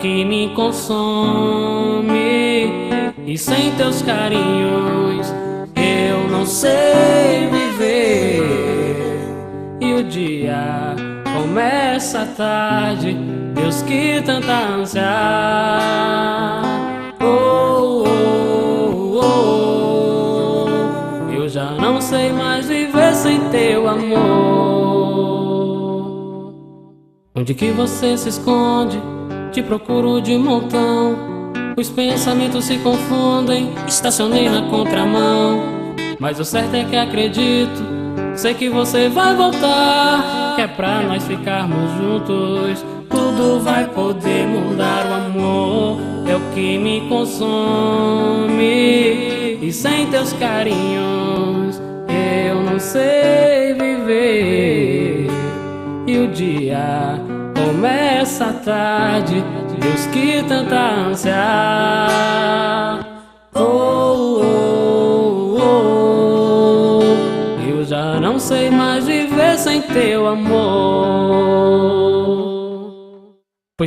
que me consome, e sem teus carinhos eu não sei viver. E o dia começa tarde, Deus, que tanta ânsia. Oh, oh, oh, oh. Eu já não sei mais viver sem teu amor. Onde que você se esconde? Te procuro de montão. Os pensamentos se confundem, estacionei na contramão. Mas o certo é que acredito, sei que você vai voltar, que é pra nós ficarmos juntos. Tudo vai poder mudar, o amor é o que me consome, e sem teus carinhos eu não sei viver. E o dia começa tarde, Deus, que tanta ânsia. Oh, oh, oh, oh. Eu já não sei mais viver sem teu amor.